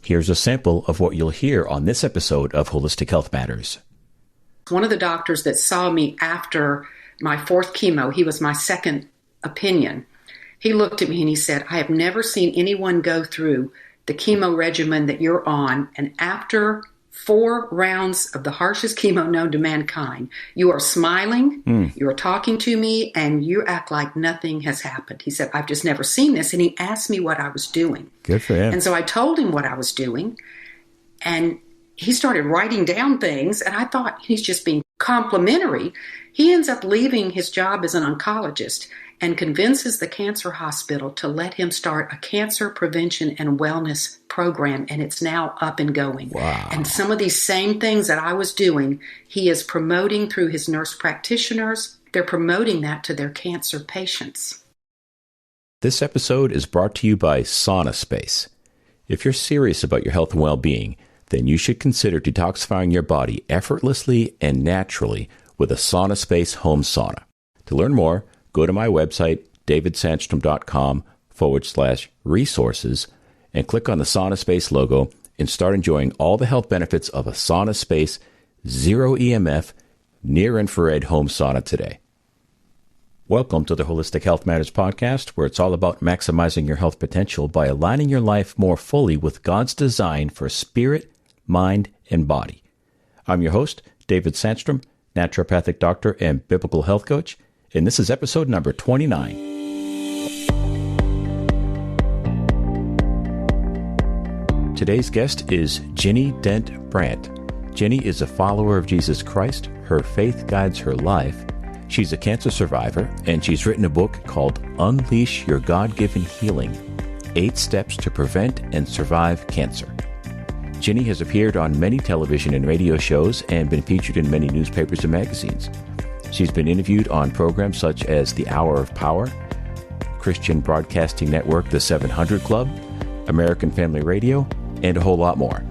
Here's a sample of what you'll hear on this episode of Holistic Health Matters. One of the doctors that saw me after my fourth chemo, he was my second opinion. He looked at me and he said, I have never seen anyone go through the chemo regimen that you're on, and after 4 rounds of the harshest chemo known to mankind, you are smiling, you're talking to me, and you act like nothing has happened. He said, I've just never seen this. And he asked me what I was doing. Good for him. And so I told him what I was doing, and he started writing down things, and I thought he's just being complimentary. He ends up leaving his job as an oncologist and convinces the cancer hospital to let him start a cancer prevention and wellness program, and it's now up and going. Wow. And some of these same things that I was doing, he is promoting through his nurse practitioners. They're promoting that to their cancer patients. This episode is brought to you by Sauna Space. If you're serious about your health and well-being, then you should consider detoxifying your body effortlessly and naturally with a Sauna Space home sauna. To learn more, go to my website, davidsandstrom.com/resources, and click on the Sauna Space logo and start enjoying all the health benefits of a Sauna Space Zero EMF near-infrared home sauna today. Welcome to the Holistic Health Matters podcast, where it's all about maximizing your health potential by aligning your life more fully with God's design for spirit, mind, and body. I'm your host, David Sandstrom, naturopathic doctor and biblical health coach, and this is episode number 29. Today's guest is Ginny Brant. Ginny is a follower of Jesus Christ. Her faith guides her life. She's a cancer survivor, and she's written a book called Unleash Your God-Given Healing, 8 Steps to Prevent and Survive Cancer. Ginny has appeared on many television and radio shows and been featured in many newspapers and magazines. She's been interviewed on programs such as The Hour of Power, Christian Broadcasting Network, The 700 Club, American Family Radio, and a whole lot more.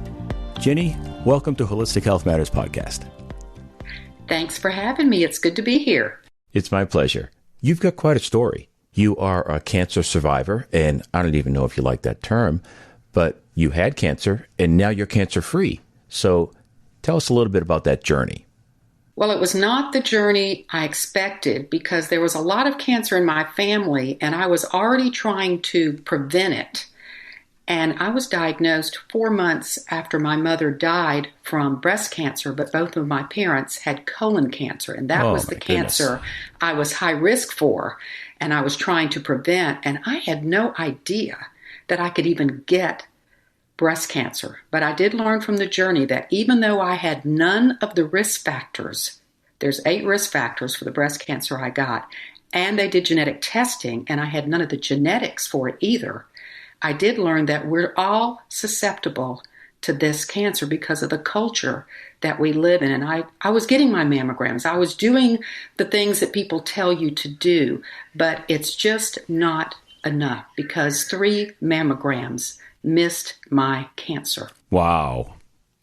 Ginny, welcome to Holistic Health Matters podcast. Thanks for having me. It's good to be here. It's my pleasure. You've got quite a story. You are a cancer survivor, and I don't even know if you like that term, but you had cancer, and now you're cancer-free. So tell us a little bit about that journey. Well, it was not the journey I expected because there was a lot of cancer in my family, and I was already trying to prevent it. And I was diagnosed 4 months after my mother died from breast cancer, but both of my parents had colon cancer, and that was the cancer I was high risk for, and I was trying to prevent, and I had no idea that I could even get breast cancer. But I did learn from the journey that even though I had none of the risk factors, there's 8 risk factors for the breast cancer I got, and they did genetic testing, and I had none of the genetics for it either. I did learn that we're all susceptible to this cancer because of the culture that we live in. And I was getting my mammograms. I was doing the things that people tell you to do, but it's just not enough because 3 mammograms missed my cancer. Wow.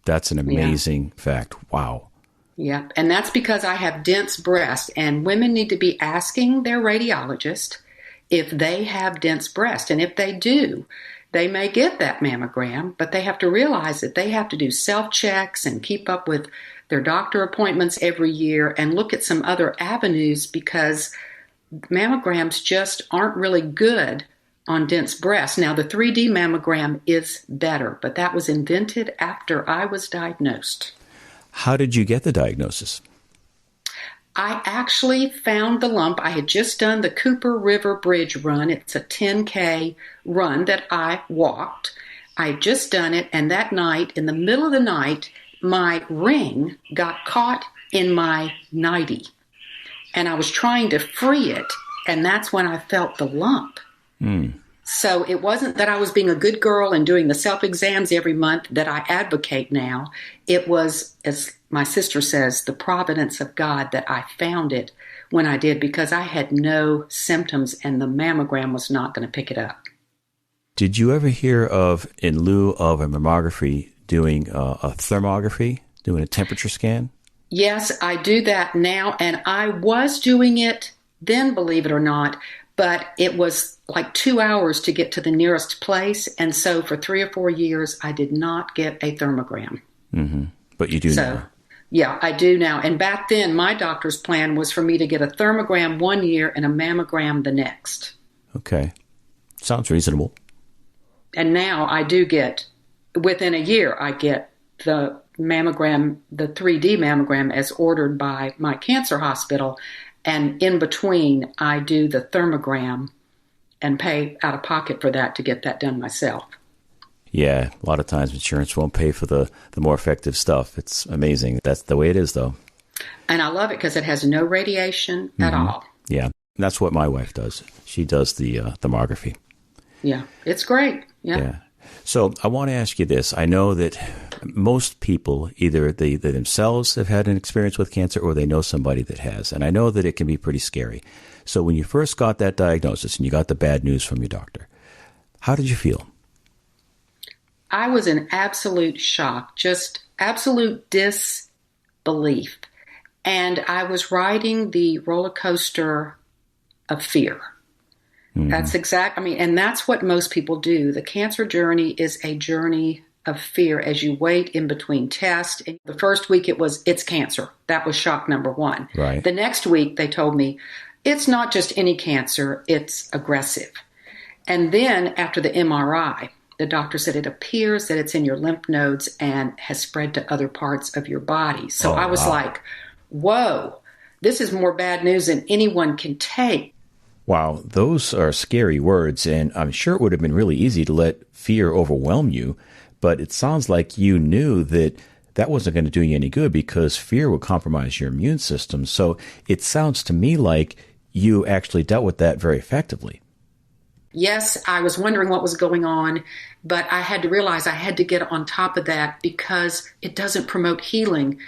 That's an amazing fact. Wow. Yep. And that's because I have dense breasts, and women need to be asking their radiologist if they have dense breast. And if they do, they may get that mammogram, but they have to realize that they have to do self-checks and keep up with their doctor appointments every year and look at some other avenues because mammograms just aren't really good on dense breasts. Now, the 3D mammogram is better, but that was invented after I was diagnosed. How did you get the diagnosis? I actually found the lump. I had just done the Cooper River Bridge run. It's a 10K run that I walked. I had just done it, and that night, in the middle of the night, my ring got caught in my nightie. And I was trying to free it, and that's when I felt the lump. So it wasn't that I was being a good girl and doing the self-exams every month that I advocate now. It was, as my sister says, the providence of God that I found it when I did because I had no symptoms and the mammogram was not going to pick it up. Did you ever hear of, in lieu of a mammography, doing a thermography, doing a temperature scan? Yes, I do that now, and I was doing it then, believe it or not, but it was like 2 hours to get to the nearest place. And so for 3 or 4 years, I did not get a thermogram. Mm-hmm. But you do now. Yeah, I do now. And back then, my doctor's plan was for me to get a thermogram 1 year and a mammogram the next. Okay. Sounds reasonable. And now I do get, within a year, I get the mammogram, the 3D mammogram as ordered by my cancer hospital. And in between, I do the thermogram and pay out of pocket for that to get that done myself. Yeah, a lot of times insurance won't pay for the more effective stuff. It's amazing. That's the way it is, though. And I love it because it has no radiation at all. Yeah, that's what my wife does. She does the thermography. Yeah, it's great. Yeah. So I want to ask you this. I know that most people, either they themselves have had an experience with cancer or they know somebody that has. And I know that it can be pretty scary. So when you first got that diagnosis and you got the bad news from your doctor, how did you feel? I was in absolute shock, just absolute disbelief. And I was riding the roller coaster of fear. Mm-hmm. And that's what most people do. The cancer journey is a journey of fear as you wait in between tests. And the first week it's cancer. That was shock number one. Right. The next week they told me it's not just any cancer, it's aggressive. And then after the MRI, the doctor said it appears that it's in your lymph nodes and has spread to other parts of your body. So I was like, whoa, this is more bad news than anyone can take. Wow, those are scary words, and I'm sure it would have been really easy to let fear overwhelm you, but it sounds like you knew that that wasn't going to do you any good because fear would compromise your immune system. So it sounds to me like you actually dealt with that very effectively. Yes, I was wondering what was going on, but I had to realize I had to get on top of that because it doesn't promote healing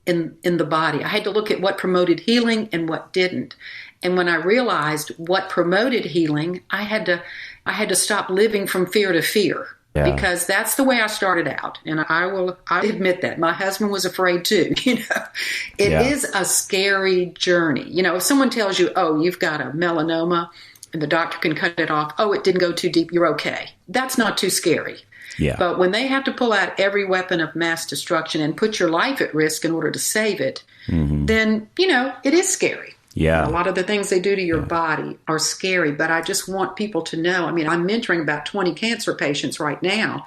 in the body. I had to look at what promoted healing and what didn't. And when I realized what promoted healing, I had to stop living from fear to fear. Yeah. Because that's the way I started out. And I admit that. My husband was afraid too. It is a scary journey. If someone tells you, oh, you've got a melanoma and the doctor can cut it off. Oh, it didn't go too deep. You're okay. That's not too scary. Yeah. But when they have to pull out every weapon of mass destruction and put your life at risk in order to save it, then, it is scary. Yeah. A lot of the things they do to your body are scary, but I just want people to know. I'm mentoring about 20 cancer patients right now,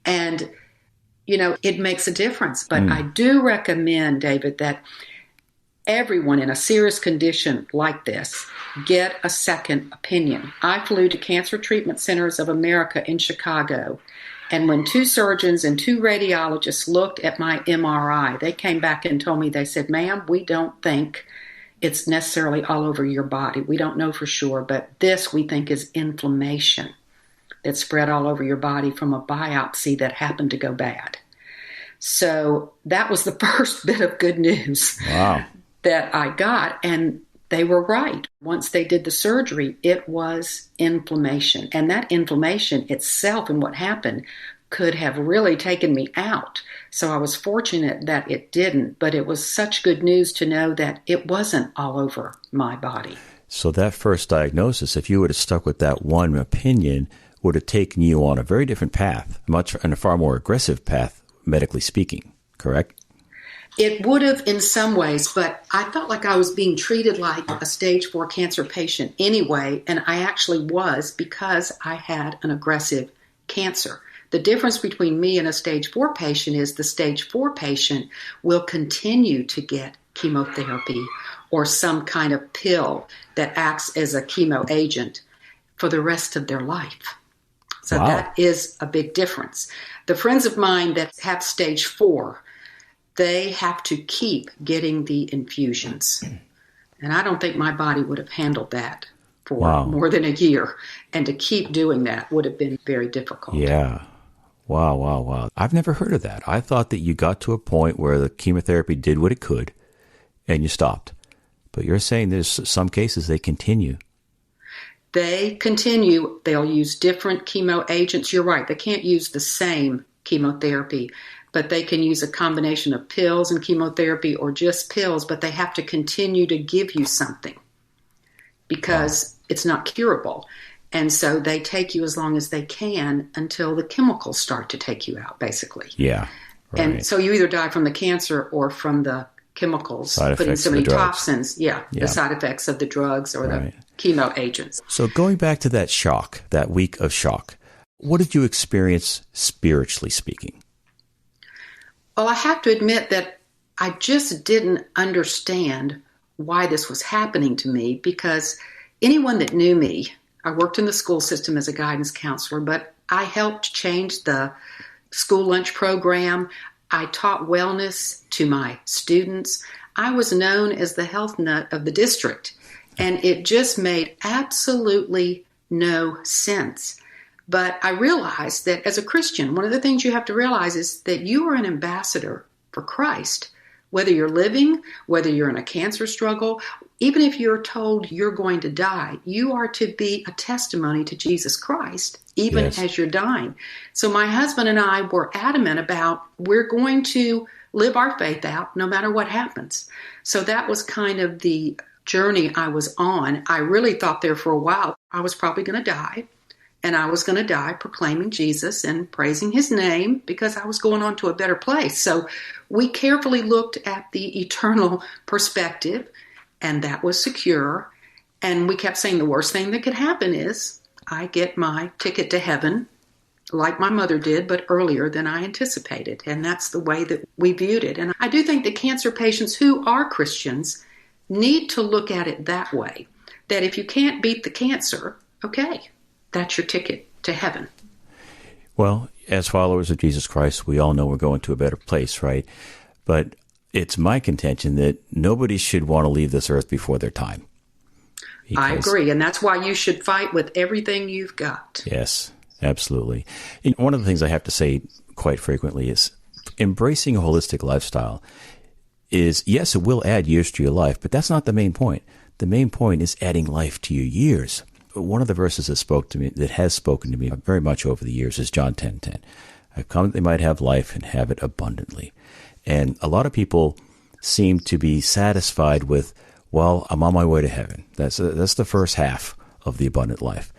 and, it makes a difference. But I do recommend, David, that everyone in a serious condition like this get a second opinion. I flew to Cancer Treatment Centers of America in Chicago, and when 2 surgeons and 2 radiologists looked at my MRI, they came back and told me, they said, ma'am, we don't think it's necessarily all over your body. We don't know for sure, but this we think is inflammation that spread all over your body from a biopsy that happened to go bad. So that was the first bit of good news that I got, and they were right. Once they did the surgery, it was inflammation, and that inflammation itself and what happened could have really taken me out. So I was fortunate that it didn't, but it was such good news to know that it wasn't all over my body. So that first diagnosis, if you would have stuck with that one opinion, would have taken you on a very different path, and a far more aggressive path, medically speaking, correct? It would have in some ways, but I felt like I was being treated like a stage 4 cancer patient anyway, and I actually was because I had an aggressive cancer. The difference between me and a stage 4 patient is the stage 4 patient will continue to get chemotherapy or some kind of pill that acts as a chemo agent for the rest of their life. So that is a big difference. The friends of mine that have stage 4, they have to keep getting the infusions. And I don't think my body would have handled that for more than a year. And to keep doing that would have been very difficult. Yeah. Wow. I've never heard of that. I thought that you got to a point where the chemotherapy did what it could and you stopped. But you're saying there's some cases they continue. They continue. They'll use different chemo agents. You're right. They can't use the same chemotherapy, but they can use a combination of pills and chemotherapy or just pills, but they have to continue to give you something because it's not curable. And so they take you as long as they can until the chemicals start to take you out, basically. Yeah. Right. And so you either die from the cancer or from the chemicals, putting so many toxins, the side effects of the drugs or the chemo agents. So going back to that shock, that week of shock, what did you experience spiritually speaking? Well, I have to admit that I just didn't understand why this was happening to me, because anyone that knew me, I worked in the school system as a guidance counselor, but I helped change the school lunch program. I taught wellness to my students. I was known as the health nut of the district, and it just made absolutely no sense. But I realized that as a Christian, one of the things you have to realize is that you are an ambassador for Christ. Whether you're living, whether you're in a cancer struggle, even if you're told you're going to die, you are to be a testimony to Jesus Christ, even as you're dying. So my husband and I were adamant about we're going to live our faith out no matter what happens. So that was kind of the journey I was on. I really thought there for a while I was probably going to die. And I was going to die proclaiming Jesus and praising his name because I was going on to a better place. So we carefully looked at the eternal perspective, and that was secure. And we kept saying the worst thing that could happen is I get my ticket to heaven like my mother did, but earlier than I anticipated. And that's the way that we viewed it. And I do think that cancer patients who are Christians need to look at it that way, that if you can't beat the cancer, okay, that's your ticket to heaven. Well, as followers of Jesus Christ, we all know we're going to a better place, right? But it's my contention that nobody should want to leave this earth before their time. I agree, and that's why you should fight with everything you've got. Yes, absolutely. And one of the things I have to say quite frequently is embracing a holistic lifestyle is, yes, it will add years to your life, but that's not the main point. The main point is adding life to your years. One of the verses that has spoken to me very much over the years is John 10:10. I've come that they might have life and have it abundantly. And a lot of people seem to be satisfied with, well, I'm on my way to heaven. That's the first half of the abundant life.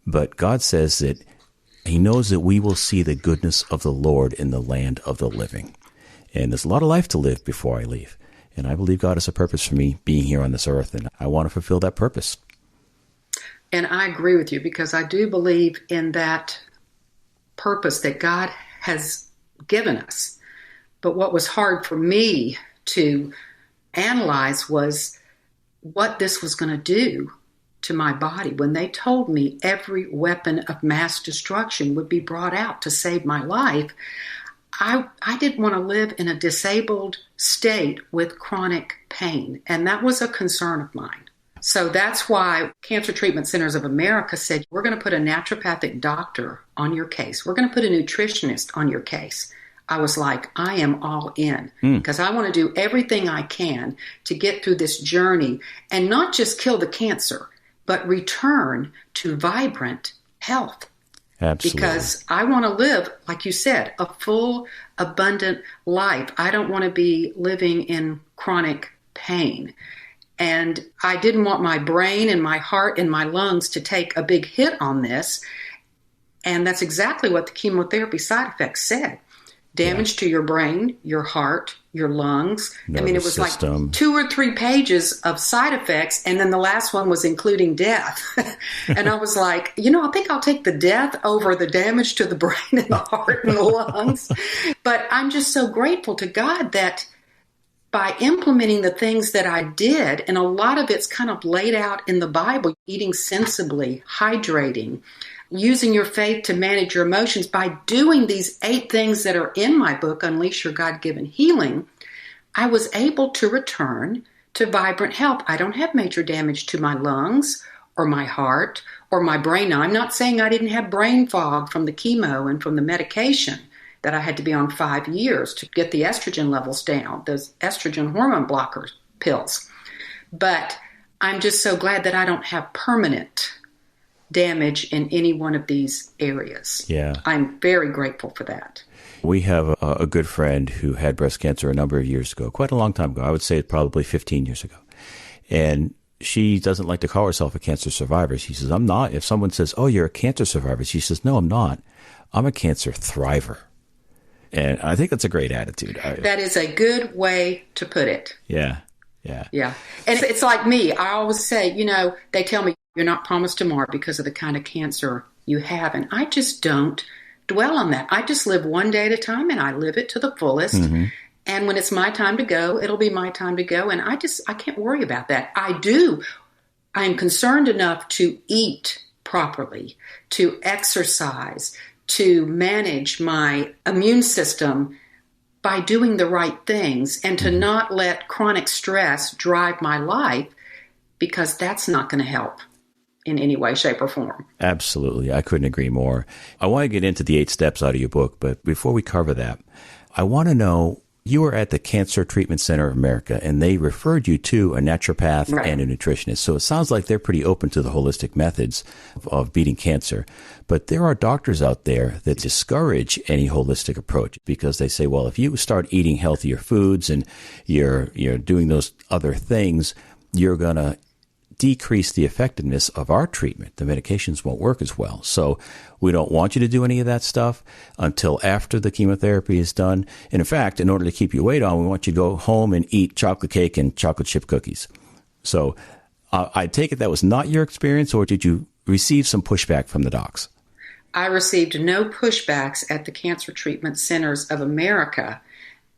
But God says that he knows that we will see the goodness of the Lord in the land of the living. And there's a lot of life to live before I leave. And I believe God has a purpose for me being here on this earth, and I want to fulfill that purpose. And I agree with you, because I do believe in that purpose that God has given us. But what was hard for me to analyze was what this was going to do to my body. When they told me every weapon of mass destruction would be brought out to save my life, I didn't want to live in a disabled state with chronic pain. And that was a concern of mine. So that's why Cancer Treatment Centers of America said, we're going to put a naturopathic doctor on your case. We're going to put a nutritionist on your case. I was like, I am all in, because I want to do everything I can to get through this journey and not just kill the cancer, but return to vibrant health. Absolutely. Because I want to live, like you said, a full, abundant life. I don't want to be living in chronic pain. And I didn't want my brain and my heart and my lungs to take a big hit on this. And that's exactly what the chemotherapy side effects said. Damage to your brain, your heart, your lungs. It was system. Like 2 or 3 pages of side effects. And then the last one was including death. And I was like, I think I'll take the death over the damage to the brain and the heart and the lungs. But I'm just so grateful to God that by implementing the things that I did, and a lot of it's kind of laid out in the Bible, eating sensibly, hydrating, using your faith to manage your emotions, by doing these 8 things that are in my book, Unleash Your God-Given Healing, I was able to return to vibrant health. I don't have major damage to my lungs or my heart or my brain. Now, I'm not saying I didn't have brain fog from the chemo and from the medication that I had to be on 5 years to get the estrogen levels down, those estrogen hormone blocker pills. But I'm just so glad that I don't have permanent damage in any one of these areas. Yeah. I'm very grateful for that. We have a good friend who had breast cancer a number of years ago, quite a long time ago. I would say probably 15 years ago. And she doesn't like to call herself a cancer survivor. She says, I'm not. If someone says, oh, you're a cancer survivor, she says, no, I'm not. I'm a cancer thriver. And I think that's a great attitude. That is a good way to put it. Yeah. Yeah. And it's like me. I always say, they tell me you're not promised tomorrow because of the kind of cancer you have. And I just don't dwell on that. I just live one day at a time, and I live it to the fullest. Mm-hmm. And when it's my time to go, it'll be my time to go. And I can't worry about that. I am concerned enough to eat properly, to exercise, to manage my immune system by doing the right things, and to not let chronic stress drive my life, because that's not going to help in any way, shape, or form. Absolutely. I couldn't agree more. I want to get into the 8 steps out of your book, but before we cover that, I want to know, you were at the Cancer Treatment Center of America, and they referred you to a naturopath and a nutritionist. So it sounds like they're pretty open to the holistic methods of beating cancer. But there are doctors out there that discourage any holistic approach, because they say, well, if you start eating healthier foods and you're doing those other things, you're going to decrease the effectiveness of our treatment. The medications won't work as well. So we don't want you to do any of that stuff until after the chemotherapy is done. And in fact, in order to keep your weight on, we want you to go home and eat chocolate cake and chocolate chip cookies. So I take it that was not your experience, or did you receive some pushback from the docs? I received no pushbacks at the Cancer Treatment Centers of America.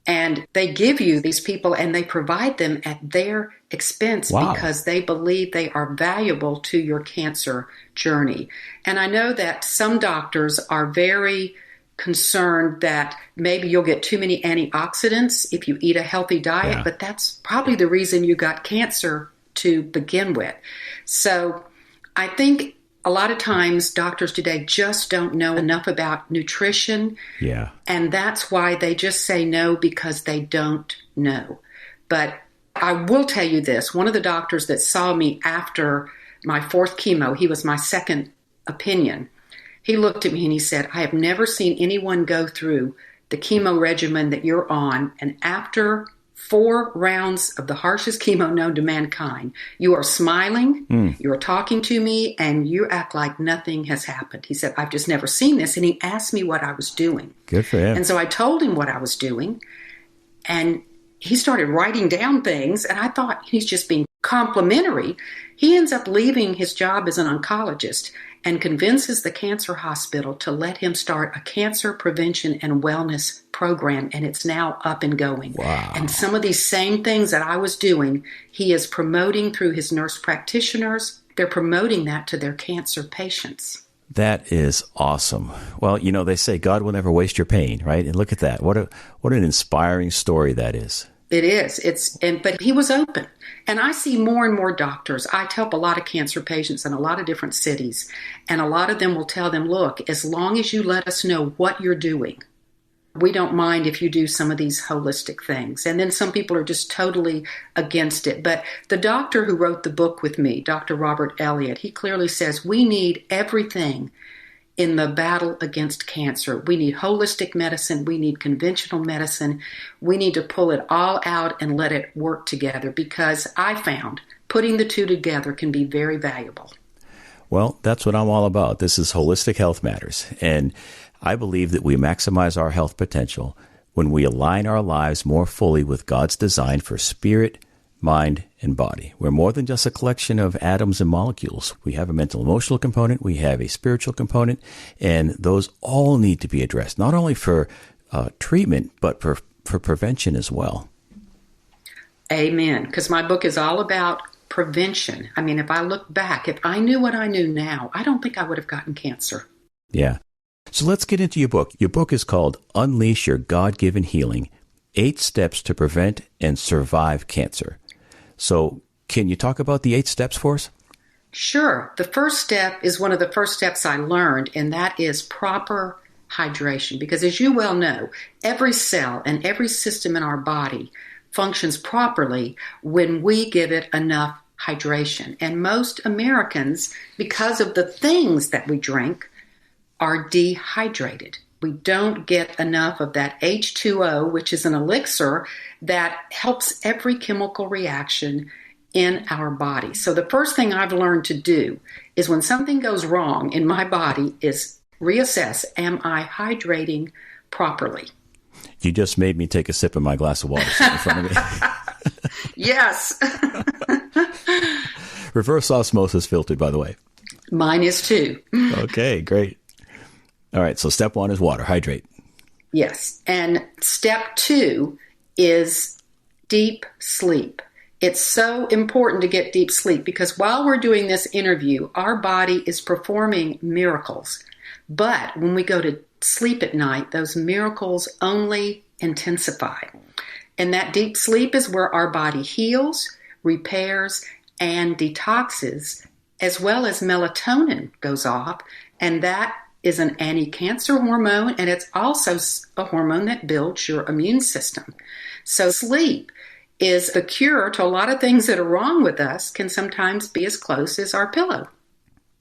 And they give you these people, and they provide them at their expense because they believe they are valuable to your cancer journey. And I know that some doctors are very concerned that maybe you'll get too many antioxidants if you eat a healthy diet, but that's probably the reason you got cancer to begin with. So I think a lot of times doctors today just don't know enough about nutrition. Yeah. And that's why they just say no, because they don't know. But I will tell you this. One of the doctors that saw me after my 4th chemo, he was my second opinion. He looked at me and he said, I have never seen anyone go through the chemo regimen that you're on, and after 4 rounds of the harshest chemo known to mankind, you are smiling, you are talking to me, and you act like nothing has happened. He said, I've just never seen this. And he asked me what I was doing. Good for him. And so I told him what I was doing, and he started writing down things, and I thought he's just being complimentary. He ends up leaving his job as an oncologist and convinces the cancer hospital to let him start a cancer prevention and wellness program, and it's now up and going. Wow. And some of these same things that I was doing, he is promoting through his nurse practitioners. They're promoting that to their cancer patients. That is awesome. Well, they say God will never waste your pain, right? And look at that. What an inspiring story that is. It is. But he was open. And I see more and more doctors. I help a lot of cancer patients in a lot of different cities. And a lot of them will tell them, look, as long as you let us know what you're doing, we don't mind if you do some of these holistic things. And then some people are just totally against it. But the doctor who wrote the book with me, Dr. Robert Elliott, he clearly says we need everything in the battle against cancer. We need holistic medicine. We need conventional medicine. We need to pull it all out and let it work together, because I found putting the two together can be very valuable. Well, that's what I'm all about. This is Holistic Health Matters. And I believe that we maximize our health potential when we align our lives more fully with God's design for spirit, mind, and body. We're more than just a collection of atoms and molecules. We have a mental emotional component, we have a spiritual component, and those all need to be addressed, not only for treatment, but for prevention as well. Amen. Because my book is all about prevention. I mean, if I look back, if I knew what I knew now, I don't think I would have gotten cancer. Yeah. So let's get into your book. Your book is called Unleash Your God-Given Healing, 8 Steps to Prevent and Survive Cancer. So can you talk about the 8 steps for us? Sure. The first step is one of the first steps I learned, and that is proper hydration. Because as you well know, every cell and every system in our body functions properly when we give it enough hydration. And most Americans, because of the things that we drink, are dehydrated. We don't get enough of that H2O, which is an elixir that helps every chemical reaction in our body. So the first thing I've learned to do is when something goes wrong in my body is reassess, am I hydrating properly? You just made me take a sip of my glass of water sitting in front of me. Yes. Reverse osmosis filtered, by the way. Mine is too. Okay, great. All right, so step 1 is water, hydrate. Yes. And step 2 is deep sleep. It's so important to get deep sleep because while we're doing this interview, our body is performing miracles. But when we go to sleep at night, those miracles only intensify. And that deep sleep is where our body heals, repairs, and detoxes, as well as melatonin goes off. And that is an anti-cancer hormone, and it's also a hormone that builds your immune system. So sleep is the cure to a lot of things that are wrong with us, can sometimes be as close as our pillow.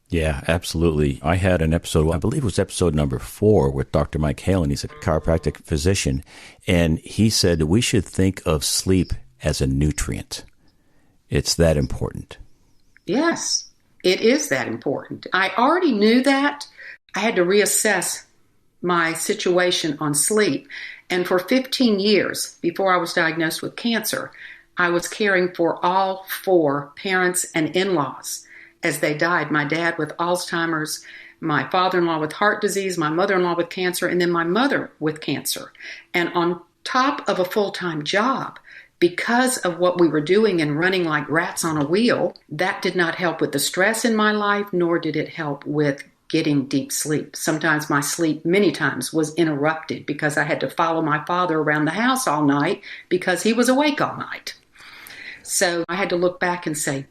Yeah, absolutely. I had an episode, I believe it was episode number 4 with Dr. Mike Halen. He's a chiropractic physician. And he said that we should think of sleep as a nutrient. It's that important. Yes, it is that important. I already knew that. I had to reassess my situation on sleep. And for 15 years, before I was diagnosed with cancer, I was caring for all 4 parents and in-laws as they died. My dad with Alzheimer's, my father-in-law with heart disease, my mother-in-law with cancer, and then my mother with cancer. And on top of a full-time job, because of what we were doing and running like rats on a wheel, that did not help with the stress in my life, nor did it help with getting deep sleep. Sometimes my sleep, many times, was interrupted because I had to follow my father around the house all night because he was awake all night. So I had to look back and say,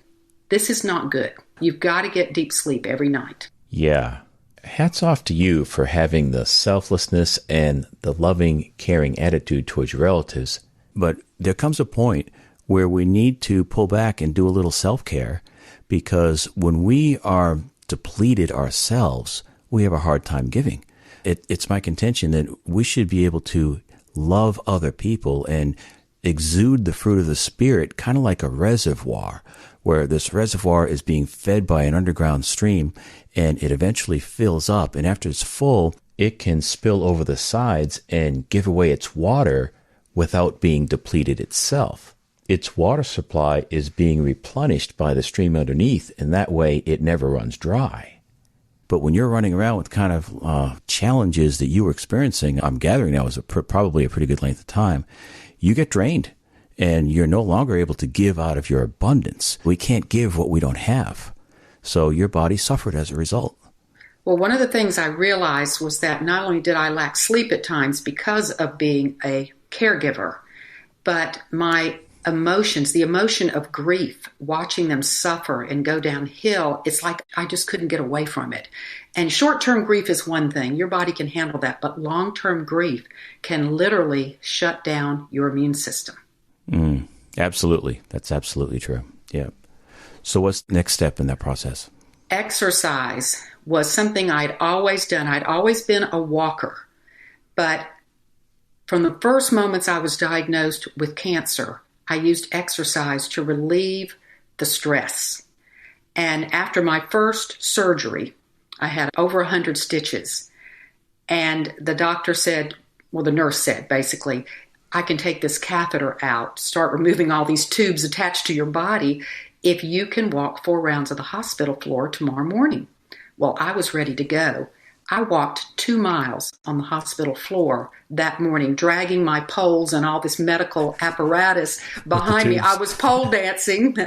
this is not good. You've got to get deep sleep every night. Yeah. Hats off to you for having the selflessness and the loving, caring attitude towards your relatives. But there comes a point where we need to pull back and do a little self-care, because when we are depleted ourselves, we have a hard time giving. It's my contention that we should be able to love other people and exude the fruit of the Spirit, kind of like a reservoir, where this reservoir is being fed by an underground stream, and it eventually fills up. And after it's full, it can spill over the sides and give away its water without being depleted itself. Its water supply is being replenished by the stream underneath, and that way it never runs dry. But when you're running around with kind of challenges that you were experiencing, I'm gathering that was probably a pretty good length of time, you get drained, and you're no longer able to give out of your abundance. We can't give what we don't have. So your body suffered as a result. Well, one of the things I realized was that not only did I lack sleep at times because of being a caregiver, but my emotions, the emotion of grief, watching them suffer and go downhill, it's like I just couldn't get away from it. And short-term grief is one thing. Your body can handle that. But long-term grief can literally shut down your immune system. Absolutely. That's absolutely true. Yeah. So what's the next step in that process? Exercise was something I'd always done. I'd always been a walker. But from the first moments I was diagnosed with cancer, I used exercise to relieve the stress. And after my first surgery, I had over 100 stitches. And the doctor said, well, the nurse said, basically, I can take this catheter out, start removing all these tubes attached to your body if you can walk 4 rounds of the hospital floor tomorrow morning. Well, I was ready to go. I walked 2 miles on the hospital floor that morning, dragging my poles and all this medical apparatus behind me. I was pole dancing.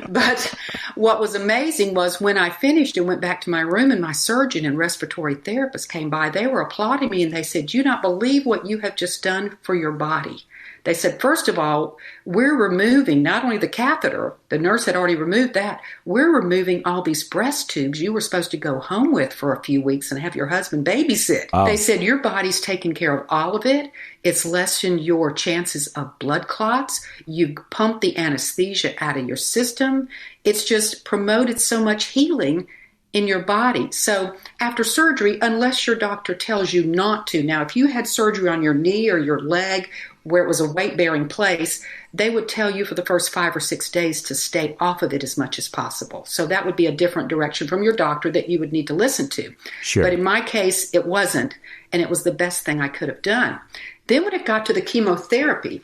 But what was amazing was when I finished and went back to my room and my surgeon and respiratory therapist came by, they were applauding me and they said, "Do you not believe what you have just done for your body?" They said, first of all, we're removing not only the catheter, the nurse had already removed that, we're removing all these breast tubes you were supposed to go home with for a few weeks and have your husband babysit. Oh. They said, your body's taking care of all of it. It's lessened your chances of blood clots. You pump the anesthesia out of your system. It's just promoted so much healing in your body. So after surgery, unless your doctor tells you not to. Now, if you had surgery on your knee or your leg where it was a weight-bearing place, they would tell you for the first 5 or 6 days to stay off of it as much as possible. So that would be a different direction from your doctor that you would need to listen to. Sure. But in my case, it wasn't, and it was the best thing I could have done. Then when it got to the chemotherapy,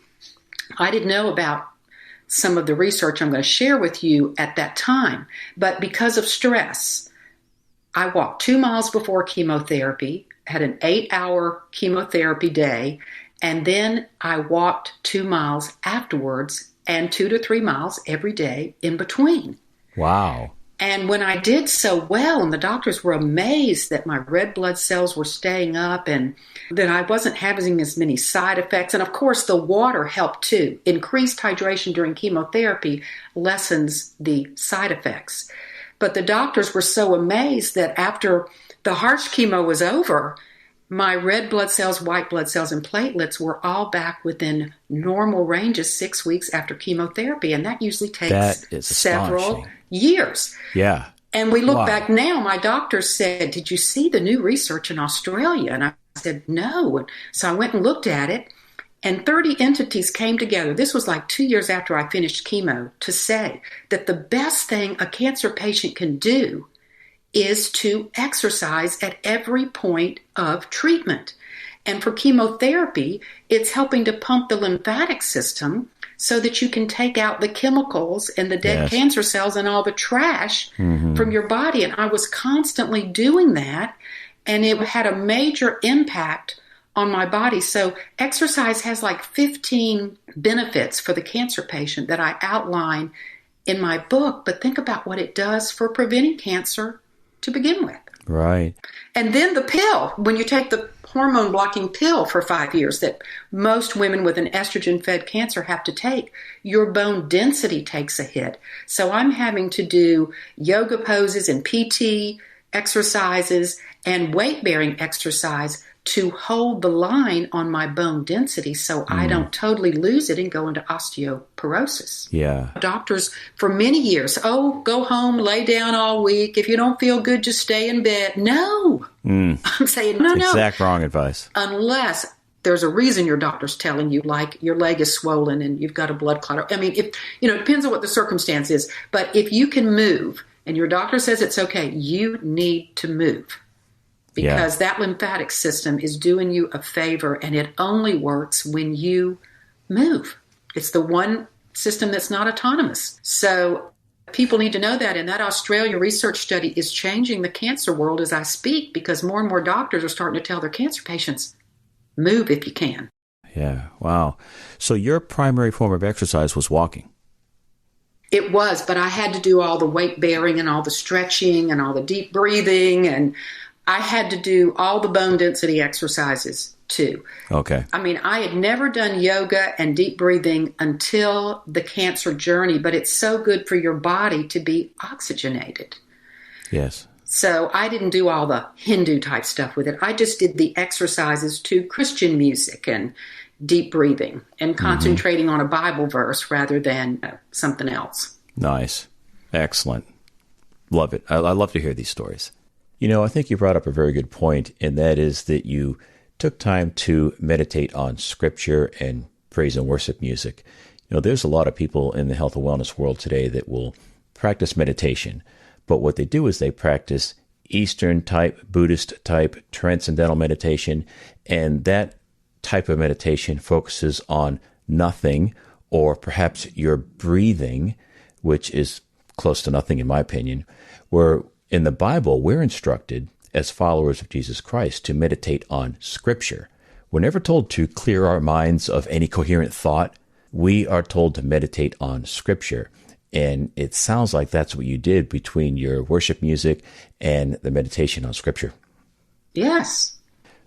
I didn't know about some of the research I'm going to share with you at that time. But because of stress, I walked 2 miles before chemotherapy, had an 8-hour chemotherapy day, and then I walked 2 miles afterwards and 2 to 3 miles every day in between. Wow. And when I did so well, and the doctors were amazed that my red blood cells were staying up and that I wasn't having as many side effects. And of course, the water helped too. Increased hydration during chemotherapy lessens the side effects. But the doctors were so amazed that after the harsh chemo was over, my red blood cells, white blood cells, and platelets were all back within normal ranges 6 weeks after chemotherapy. And that usually takes several years. Yeah. And we look back now, my doctor said, "Did you see the new research in Australia?" And I said, "No." So I went and looked at it, and 30 entities came together. This was like 2 years after I finished chemo, to say that the best thing a cancer patient can do is to exercise at every point of treatment. And for chemotherapy, it's helping to pump the lymphatic system so that you can take out the chemicals and the dead cancer cells and all the trash from your body. And I was constantly doing that, and it had a major impact on my body. So exercise has like 15 benefits for the cancer patient that I outline in my book. But think about what it does for preventing cancer to begin with. Right. And then the pill, when you take the hormone blocking pill for 5 years that most women with an estrogen fed cancer have to take, your bone density takes a hit. So I'm having to do yoga poses and PT exercises and weight bearing exercise to hold the line on my bone density so I don't totally lose it and go into osteoporosis. Yeah. Doctors for many years, go home, lay down all week. If you don't feel good, just stay in bed. No. I'm saying, no. Exact wrong advice. Unless there's a reason your doctor's telling you, like your leg is swollen and you've got a blood clot. I mean, it depends on what the circumstance is. But if you can move and your doctor says it's okay, you need to move. Because that lymphatic system is doing you a favor, and it only works when you move. It's the one system that's not autonomous. So people need to know that. And that Australia research study is changing the cancer world as I speak, because more and more doctors are starting to tell their cancer patients, move if you can. Yeah. Wow. So your primary form of exercise was walking. It was, but I had to do all the weight bearing and all the stretching and all the deep breathing, and I had to do all the bone density exercises too. Okay. I mean, I had never done yoga and deep breathing until the cancer journey, but it's so good for your body to be oxygenated. Yes. So I didn't do all the Hindu type stuff with it. I just did the exercises to Christian music and deep breathing and concentrating on a Bible verse rather than something else. Nice. Excellent. Love it. I love to hear these stories. I think you brought up a very good point, and that is that you took time to meditate on scripture and praise and worship music. There's a lot of people in the health and wellness world today that will practice meditation, but what they do is they practice Eastern type, Buddhist type, transcendental meditation, and that type of meditation focuses on nothing, or perhaps your breathing, which is close to nothing in my opinion, where in the Bible, we're instructed as followers of Jesus Christ to meditate on Scripture. We're never told to clear our minds of any coherent thought. We are told to meditate on Scripture. And it sounds like that's what you did between your worship music and the meditation on Scripture. Yes.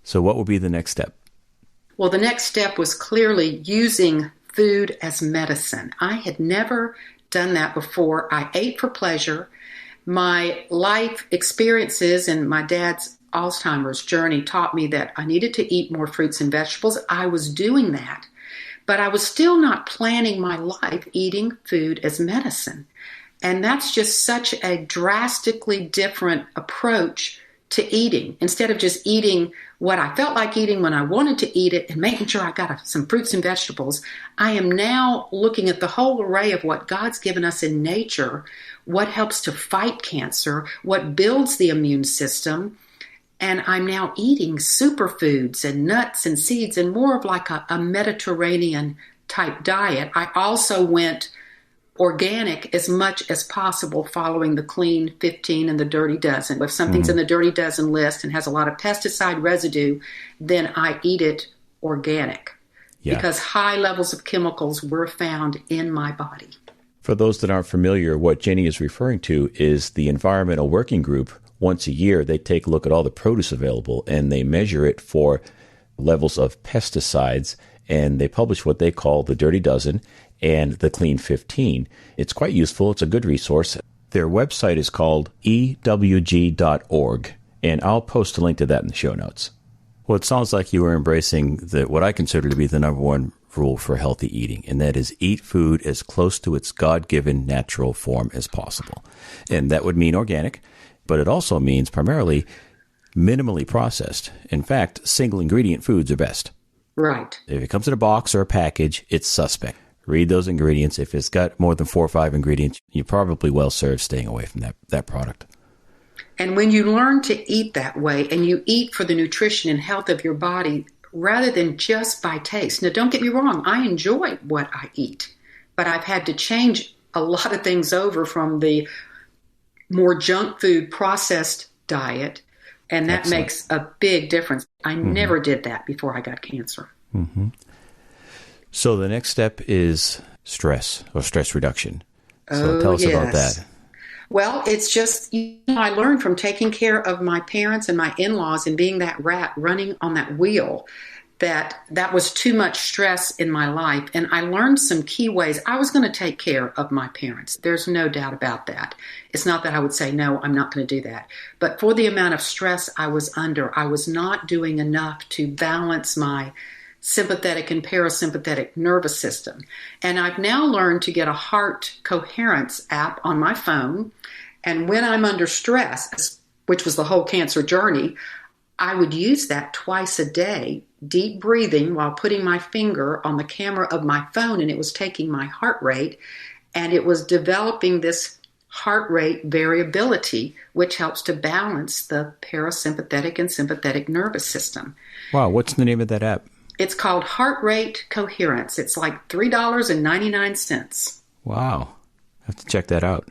So what would be the next step? Well, the next step was clearly using food as medicine. I had never done that before. I ate for pleasure. My life experiences and my dad's Alzheimer's journey taught me that I needed to eat more fruits and vegetables. I was doing that, but I was still not planning my life eating food as medicine. And that's just such a drastically different approach to eating. Instead of just eating what I felt like eating when I wanted to eat it and making sure I got some fruits and vegetables, I am now looking at the whole array of what God's given us in nature, what helps to fight cancer, what builds the immune system. And I'm now eating superfoods and nuts and seeds and more of like a Mediterranean type diet. I also went organic as much as possible, following the clean 15 and the dirty dozen. If something's in the dirty dozen list and has a lot of pesticide residue, then I eat it organic, because high levels of chemicals were found in my body. For those that aren't familiar, what Ginny is referring to is the Environmental Working Group. Once a year, they take a look at all the produce available and they measure it for levels of pesticides, and they publish what they call the Dirty Dozen and the Clean 15. It's quite useful. It's a good resource. Their website is called ewg.org, and I'll post a link to that in the show notes. Well, it sounds like you are embracing what I consider to be the number one rule for healthy eating, and that is eat food as close to its God-given natural form as possible. And that would mean organic, but it also means primarily minimally processed. In fact, single ingredient foods are best. Right. If it comes in a box or a package, it's suspect. Read those ingredients. If it's got more than 4 or 5 ingredients, you're probably well served staying away from that product. And when you learn to eat that way, and you eat for the nutrition and health of your body rather than just by taste. Now, don't get me wrong. I enjoy what I eat, but I've had to change a lot of things over from the more junk food processed diet, and that Excellent. makes a big difference. I never did that before I got cancer. Mm-hmm. So the next step is stress or stress reduction. So tell us about that. Well, it's just, I learned from taking care of my parents and my in-laws and being that rat running on that wheel that was too much stress in my life. And I learned some key ways. I was going to take care of my parents. There's no doubt about that. It's not that I would say, no, I'm not going to do that. But for the amount of stress I was under, I was not doing enough to balance my sympathetic and parasympathetic nervous system. And I've now learned to get a heart coherence app on my phone. And when I'm under stress, which was the whole cancer journey, I would use that twice a day, deep breathing while putting my finger on the camera of my phone, and it was taking my heart rate, and it was developing this heart rate variability, which helps to balance the parasympathetic and sympathetic nervous system. Wow, what's the name of that app? It's called Heart Rate Coherence. It's like $3.99. Wow. I have to check that out.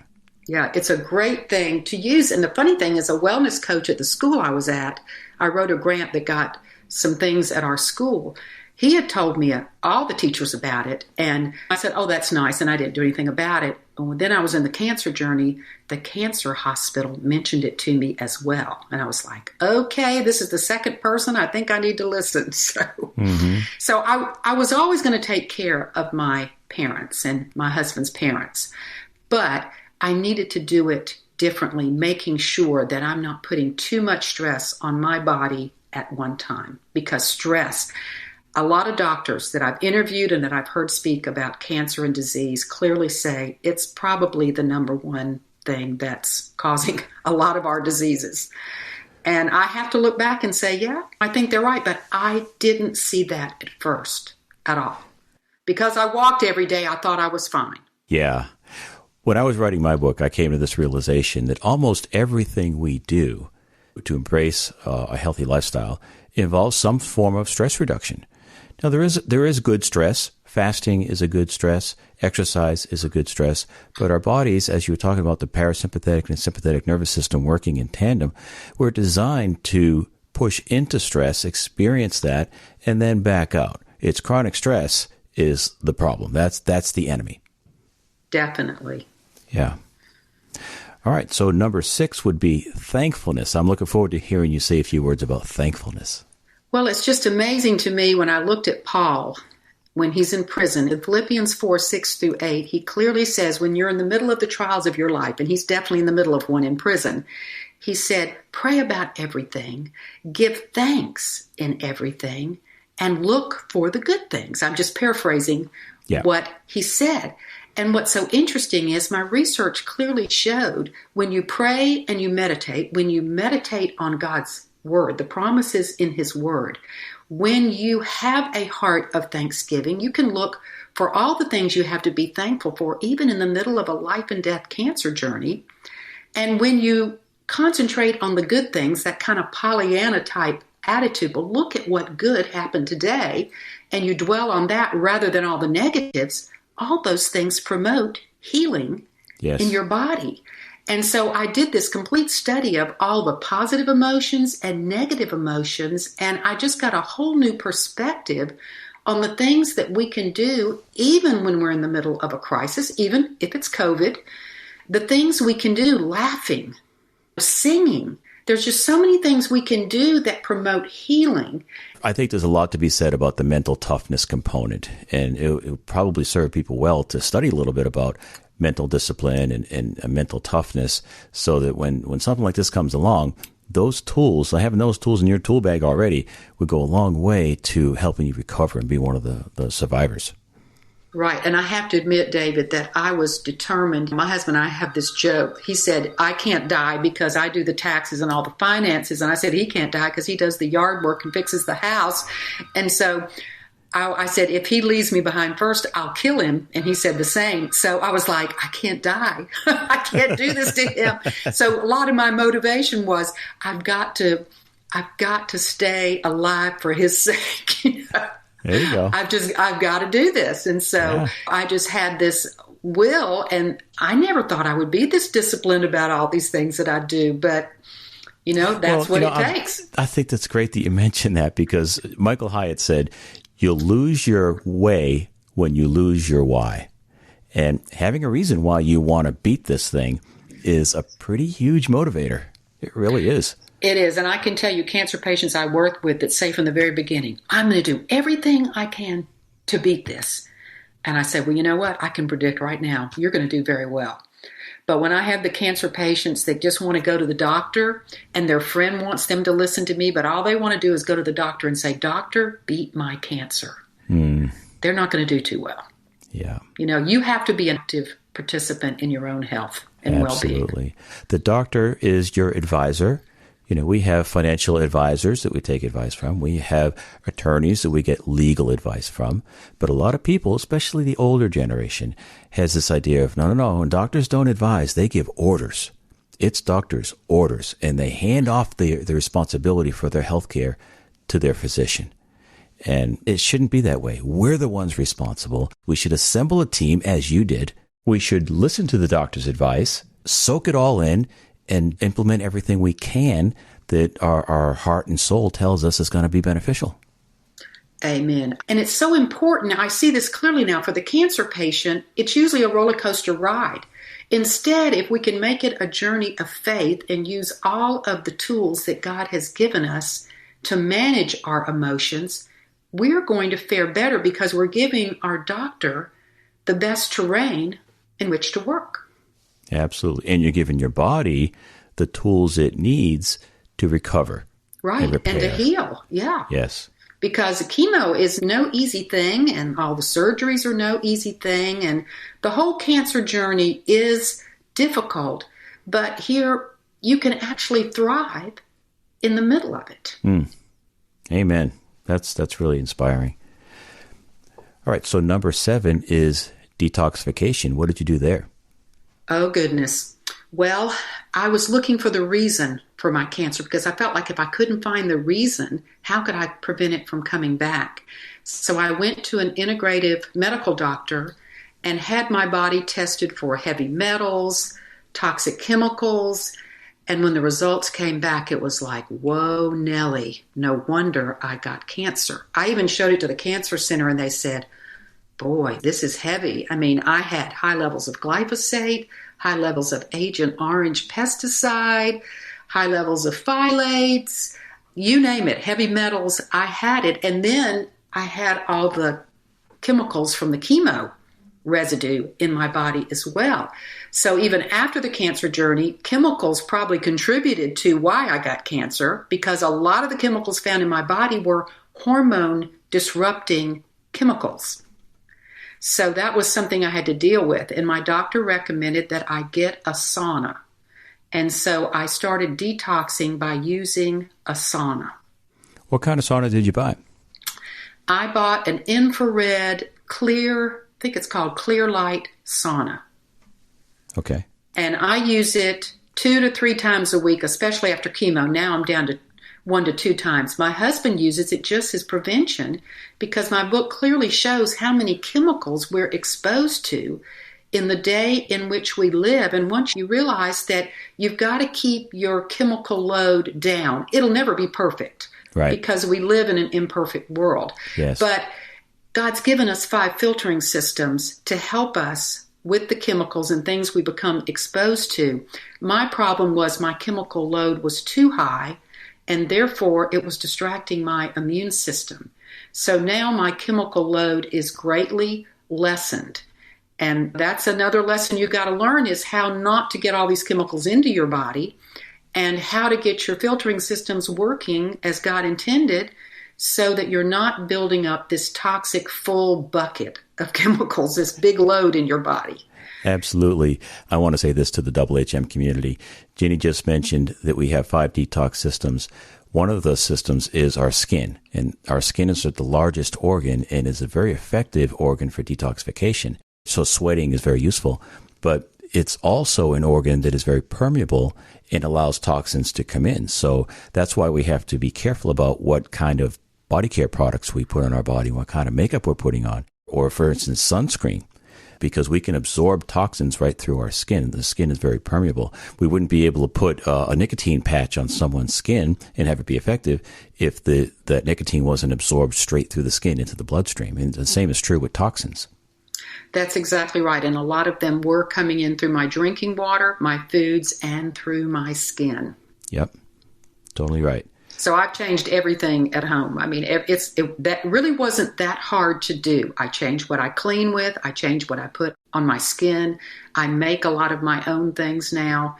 Yeah, it's a great thing to use. And the funny thing is, a wellness coach at the school I was at, I wrote a grant that got some things at our school. He had told me, all the teachers, about it. And I said, oh, that's nice. And I didn't do anything about it. And then I was in the cancer journey. The cancer hospital mentioned it to me as well. And I was like, okay, this is the second person. I think I need to listen. So I was always going to take care of my parents and my husband's parents. But I needed to do it differently, making sure that I'm not putting too much stress on my body at one time. Because stress, a lot of doctors that I've interviewed and that I've heard speak about cancer and disease clearly say it's probably the number one thing that's causing a lot of our diseases. And I have to look back and say, yeah, I think they're right. But I didn't see that at first at all. Because I walked every day, I thought I was fine. Yeah. When I was writing my book, I came to this realization that almost everything we do to embrace a healthy lifestyle involves some form of stress reduction. Now, there is good stress. Fasting is a good stress. Exercise is a good stress. But our bodies, as you were talking about the parasympathetic and sympathetic nervous system working in tandem, we're designed to push into stress, experience that, and then back out. It's chronic stress is the problem. That's the enemy. Definitely. Yeah. All right. So number 6 would be thankfulness. I'm looking forward to hearing you say a few words about thankfulness. Well, it's just amazing to me when I looked at Paul when he's in prison. In Philippians 4:6-8, he clearly says when you're in the middle of the trials of your life, and he's definitely in the middle of one in prison, he said, pray about everything, give thanks in everything, and look for the good things. I'm just paraphrasing what he said. And what's so interesting is my research clearly showed when you pray and you meditate on God's word, the promises in his word, when you have a heart of thanksgiving, you can look for all the things you have to be thankful for, even in the middle of a life and death cancer journey. And when you concentrate on the good things, that kind of Pollyanna type attitude, but look at what good happened today, and you dwell on that rather than all the negatives, all those things promote healing in your body. And so I did this complete study of all the positive emotions and negative emotions, and I just got a whole new perspective on the things that we can do even when we're in the middle of a crisis, even if it's COVID, the things we can do, laughing, singing. There's just so many things we can do that promote healing. I think there's a lot to be said about the mental toughness component, and it would probably serve people well to study a little bit about mental discipline and mental toughness, so that when something like this comes along, those tools, having those tools in your tool bag already, would go a long way to helping you recover and be one of the survivors. Right. And I have to admit, David, that I was determined. My husband and I have this joke. He said, I can't die because I do the taxes and all the finances. And I said, he can't die because he does the yard work and fixes the house. And so I said, if he leaves me behind first, I'll kill him. And he said the same. So I was like, I can't die. I can't do this to him. So a lot of my motivation was, I've got to stay alive for his sake. You know? There you go. I've got to do this. And so I just had this will, and I never thought I would be this disciplined about all these things that I do. But, that's what it takes. I think that's great that you mentioned that, because Michael Hyatt said, you'll lose your way when you lose your why. And having a reason why you want to beat this thing is a pretty huge motivator. It really is. It is. And I can tell you, cancer patients I work with that say from the very beginning, I'm going to do everything I can to beat this. And I said, well, you know what? I can predict right now, you're going to do very well. But when I have the cancer patients that just want to go to the doctor and their friend wants them to listen to me, but all they want to do is go to the doctor and say, doctor, beat my cancer. They're not going to do too well. Yeah. You have to be an active participant in your own health and well-being. Absolutely. The doctor is your advisor. We have financial advisors that we take advice from. We have attorneys that we get legal advice from. But a lot of people, especially the older generation, has this idea of, no, when doctors don't advise, they give orders. It's doctors' orders, and they hand off the responsibility for their health care to their physician. And it shouldn't be that way. We're the ones responsible. We should assemble a team, as you did. We should listen to the doctor's advice, soak it all in, and implement everything we can that our heart and soul tells us is going to be beneficial. Amen. And it's so important. I see this clearly now for the cancer patient. It's usually a roller coaster ride. Instead, if we can make it a journey of faith and use all of the tools that God has given us to manage our emotions, we're going to fare better because we're giving our doctor the best terrain in which to work. Absolutely. And you're giving your body the tools it needs to recover. Right. And to heal. Yeah. Yes. Because chemo is no easy thing, and all the surgeries are no easy thing. And the whole cancer journey is difficult. But here you can actually thrive in the middle of it. Amen. That's really inspiring. All right. So number 7 is detoxification. What did you do there? Oh, goodness. Well, I was looking for the reason for my cancer because I felt like if I couldn't find the reason, how could I prevent it from coming back? So I went to an integrative medical doctor and had my body tested for heavy metals, toxic chemicals. And when the results came back, it was like, whoa, Nellie, no wonder I got cancer. I even showed it to the cancer center and they said, boy, this is heavy. I mean, I had high levels of glyphosate, high levels of Agent Orange pesticide, high levels of phthalates, you name it, heavy metals, I had it. And then I had all the chemicals from the chemo residue in my body as well. So even after the cancer journey, chemicals probably contributed to why I got cancer because a lot of the chemicals found in my body were hormone disrupting chemicals. So that was something I had to deal with. And my doctor recommended that I get a sauna. And so I started detoxing by using a sauna. What kind of sauna did you buy? I bought an infrared clear, I think it's called clear light sauna. Okay. And I use it 2 to 3 times a week, especially after chemo. Now I'm down to 1 to 2 times. My husband uses it just as prevention because my book clearly shows how many chemicals we're exposed to in the day in which we live. And once you realize that you've got to keep your chemical load down, it'll never be perfect. Right. Because we live in an imperfect world. Yes. But God's given us 5 filtering systems to help us with the chemicals and things we become exposed to. My problem was my chemical load was too high, and therefore it was distracting my immune system. So now my chemical load is greatly lessened. And that's another lesson you've got to learn, is how not to get all these chemicals into your body and how to get your filtering systems working as God intended so that you're not building up this toxic full bucket of chemicals, this big load in your body. Absolutely. I want to say this to the HM community. Ginny just mentioned that we have 5 detox systems. One of those systems is our skin, and our skin is the largest organ and is a very effective organ for detoxification. So sweating is very useful, but it's also an organ that is very permeable and allows toxins to come in. So that's why we have to be careful about what kind of body care products we put on our body, what kind of makeup we're putting on, or for instance, sunscreen, because we can absorb toxins right through our skin. The skin is very permeable. We wouldn't be able to put a nicotine patch on someone's skin and have it be effective if that nicotine wasn't absorbed straight through the skin into the bloodstream. And the same is true with toxins. That's exactly right. And a lot of them were coming in through my drinking water, my foods, and through my skin. Yep. Totally right. So I've changed everything at home. I mean, that really wasn't that hard to do. I changed what I clean with. I changed what I put on my skin. I make a lot of my own things now.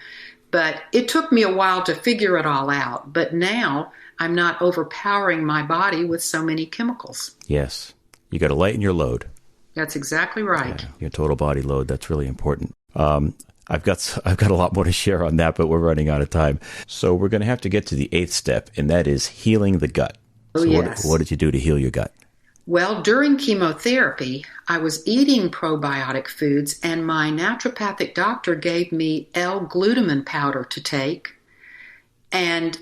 But it took me a while to figure it all out. But now I'm not overpowering my body with so many chemicals. Yes. You got to lighten your load. That's exactly right. Yeah, your total body load. That's really important. I've got a lot more to share on that, but we're running out of time. So we're going to have to get to the 8th step, and that is healing the gut. Oh, so yes. What did you do to heal your gut? Well, during chemotherapy, I was eating probiotic foods, and my naturopathic doctor gave me L-glutamine powder to take. And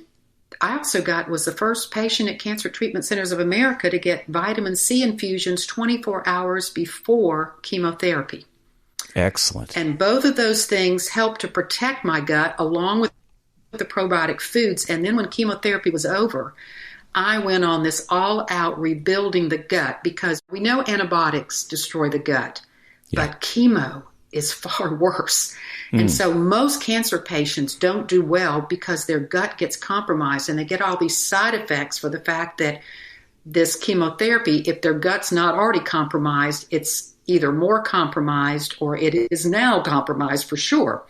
I also was the first patient at Cancer Treatment Centers of America to get vitamin C infusions 24 hours before chemotherapy. Excellent. And both of those things helped to protect my gut along with the probiotic foods. And then when chemotherapy was over, I went on this all-out rebuilding the gut, because we know antibiotics destroy the gut, but chemo is far worse. And so most cancer patients don't do well because their gut gets compromised, and they get all these side effects for the fact that this chemotherapy, if their gut's not already compromised, it's either more compromised or it is now compromised for sure.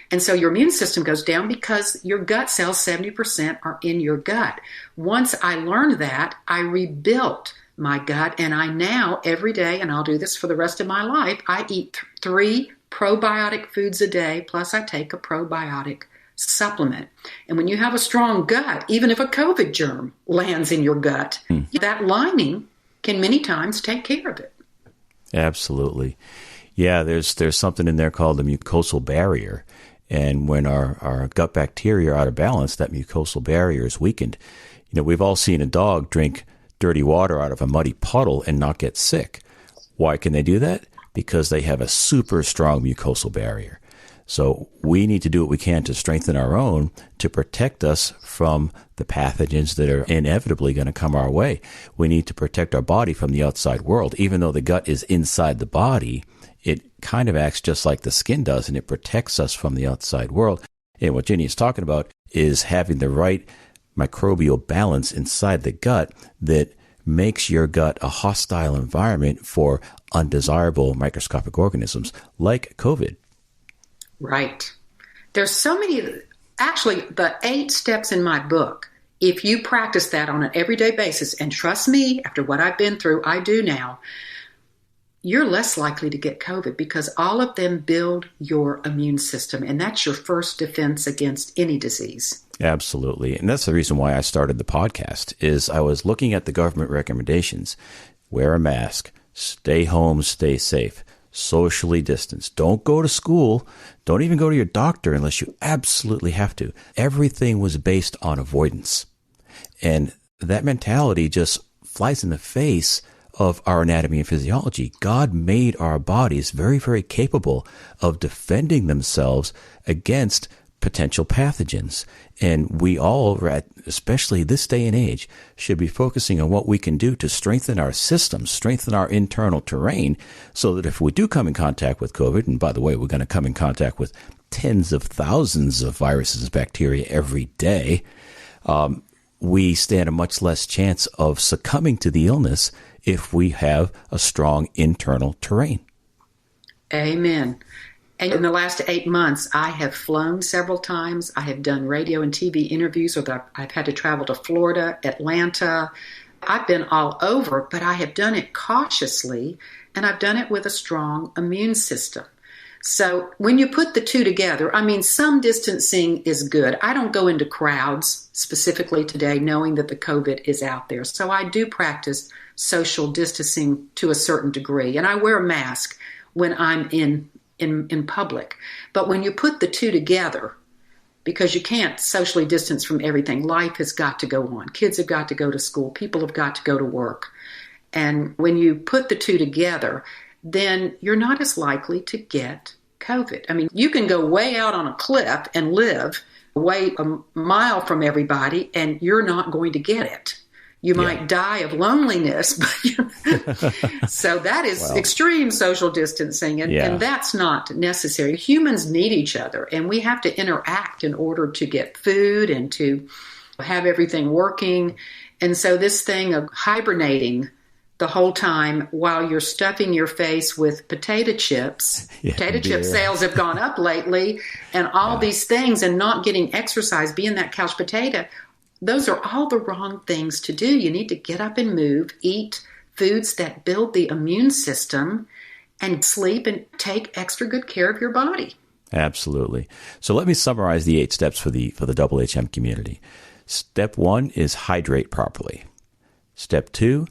And so your immune system goes down because your gut cells, 70% are in your gut. Once I learned that, I rebuilt my gut, and I now every day, and I'll do this for the rest of my life, I eat 3 probiotic foods a day, plus I take a probiotic supplement. And when you have a strong gut, even if a COVID germ lands in your gut, that lining can many times take care of it. Absolutely. Yeah, there's something in there called the mucosal barrier. And when our gut bacteria are out of balance, that mucosal barrier is weakened. You know, we've all seen a dog drink dirty water out of a muddy puddle and not get sick. Why can they do that? Because they have a super strong mucosal barrier. So we need to do what we can to strengthen our own to protect us from the pathogens that are inevitably going to come our way. We need to protect our body from the outside world. Even though the gut is inside the body, it kind of acts just like the skin does, and it protects us from the outside world. And what Ginny is talking about is having the right microbial balance inside the gut that makes your gut a hostile environment for undesirable microscopic organisms like COVID. Right. There's so many, actually the 8 steps in my book, if you practice that on an everyday basis, and trust me, after what I've been through, I do now, you're less likely to get COVID because all of them build your immune system, and that's your first defense against any disease. Absolutely. And that's the reason why I started the podcast, is I was looking at the government recommendations. Wear a mask, stay home, stay safe, socially distance. Don't go to school. Don't even go to your doctor unless you absolutely have to. Everything was based on avoidance. And that mentality just flies in the face of our anatomy and physiology. God made our bodies very, very capable of defending themselves against potential pathogens. And we all, especially this day and age, should be focusing on what we can do to strengthen our systems, strengthen our internal terrain, so that if we do come in contact with COVID, and by the way, we're going to come in contact with tens of thousands of viruses and bacteria every day, we stand a much less chance of succumbing to the illness if we have a strong internal terrain. Amen. And in the last 8 months, I have flown several times. I have done radio and TV interviews, or I've had to travel to Florida, Atlanta. I've been all over, but I have done it cautiously, and I've done it with a strong immune system. So when you put the two together, I mean, some distancing is good. I don't go into crowds specifically today knowing that the COVID is out there. So I do practice social distancing to a certain degree, and I wear a mask when I'm in public. But when you put the two together, because you can't socially distance from everything, life has got to go on. Kids have got to go to school. People have got to go to work. And when you put the two together, then you're not as likely to get COVID. I mean, you can go way out on a cliff and live way a mile from everybody, and you're not going to get it. You might die of loneliness, but so that is extreme social distancing, and that's not necessary. Humans need each other, and we have to interact in order to get food and to have everything working. And so this thing of hibernating the whole time while you're stuffing your face with potato chips, chip sales have gone up lately, and all these things, and not getting exercise, being that couch potato, those are all the wrong things to do. You need to get up and move, eat foods that build the immune system, and sleep and take extra good care of your body. Absolutely. So let me summarize the 8 steps for the HM community. Step 1 is hydrate properly. Step 2,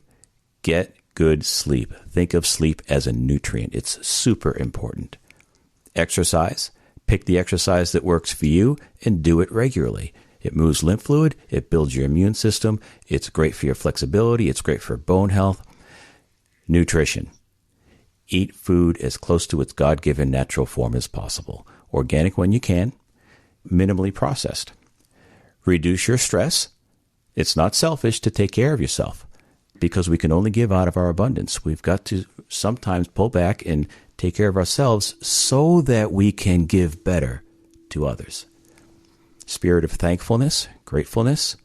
get good sleep. Think of sleep as a nutrient. It's super important. Exercise. Pick the exercise that works for you and do it regularly. It moves lymph fluid. It builds your immune system. It's great for your flexibility. It's great for bone health. Nutrition. Eat food as close to its God-given natural form as possible. Organic when you can. Minimally processed. Reduce your stress. It's not selfish to take care of yourself, because we can only give out of our abundance. We've got to sometimes pull back and take care of ourselves so that we can give better to others. Spirit of thankfulness, gratefulness,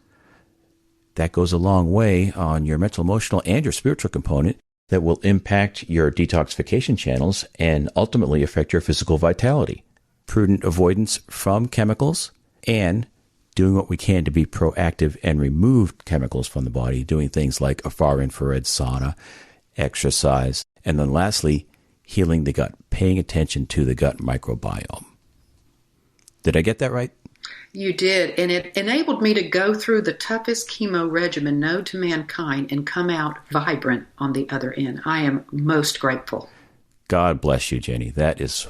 that goes a long way on your mental, emotional, and your spiritual component that will impact your detoxification channels and ultimately affect your physical vitality. Prudent avoidance from chemicals and doing what we can to be proactive and remove chemicals from the body, doing things like a far-infrared sauna, exercise, and then lastly, healing the gut, paying attention to the gut microbiome. Did I get that right? You did, and it enabled me to go through the toughest chemo regimen known to mankind and come out vibrant on the other end. I am most grateful. God bless you, Jenny. That is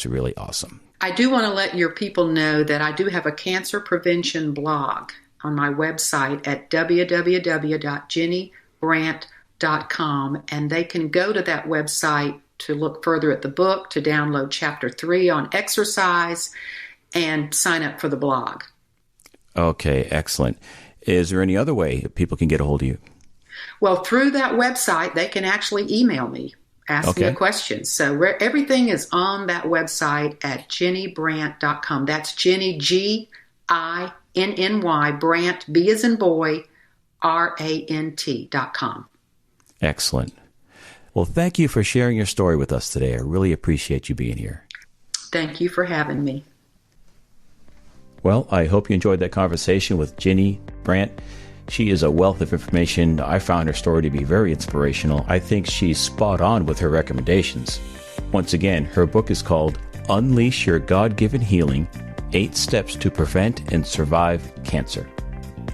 really awesome. I do want to let your people know that I do have a cancer prevention blog on my website at www.ginnybrant.com, and they can go to that website to look further at the book, to download Chapter 3 on exercise, and sign up for the blog. Okay, excellent. Is there any other way people can get a hold of you? Well, through that website, they can actually email me, ask me a question. So everything is on that website at ginnybrant.com. That's Ginny, G-I-N-N-Y, Brant, B as in boy, R-A-N-T.com. Excellent. Well, thank you for sharing your story with us today. I really appreciate you being here. Thank you for having me. Well, I hope you enjoyed that conversation with Ginny Brant. She is a wealth of information. I found her story to be very inspirational. I think she's spot on with her recommendations. Once again, her book is called Unleash Your God-Given Healing, 8 Steps to Prevent and Survive Cancer.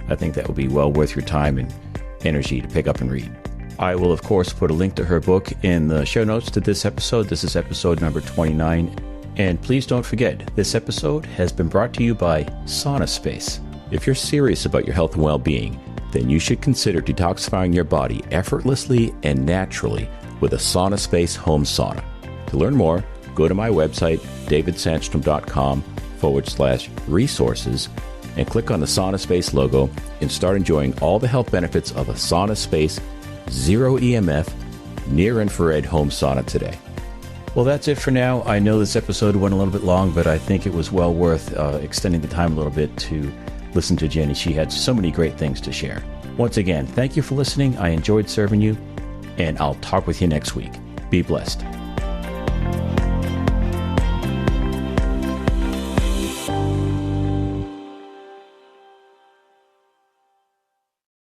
I think that will be well worth your time and energy to pick up and read. I will, of course, put a link to her book in the show notes to this episode. This is episode number 29. And please don't forget, this episode has been brought to you by Sauna Space. If you're serious about your health and well-being, then you should consider detoxifying your body effortlessly and naturally with a Sauna Space home sauna. To learn more, go to my website, davidsandstrom.com/resources, and click on the Sauna Space logo and start enjoying all the health benefits of a Sauna Space Zero EMF near-infrared home sauna today. Well, that's it for now. I know this episode went a little bit long, but I think it was well worth extending the time a little bit to listen to Jenny. She had so many great things to share. Once again, thank you for listening. I enjoyed serving you, and I'll talk with you next week. Be blessed.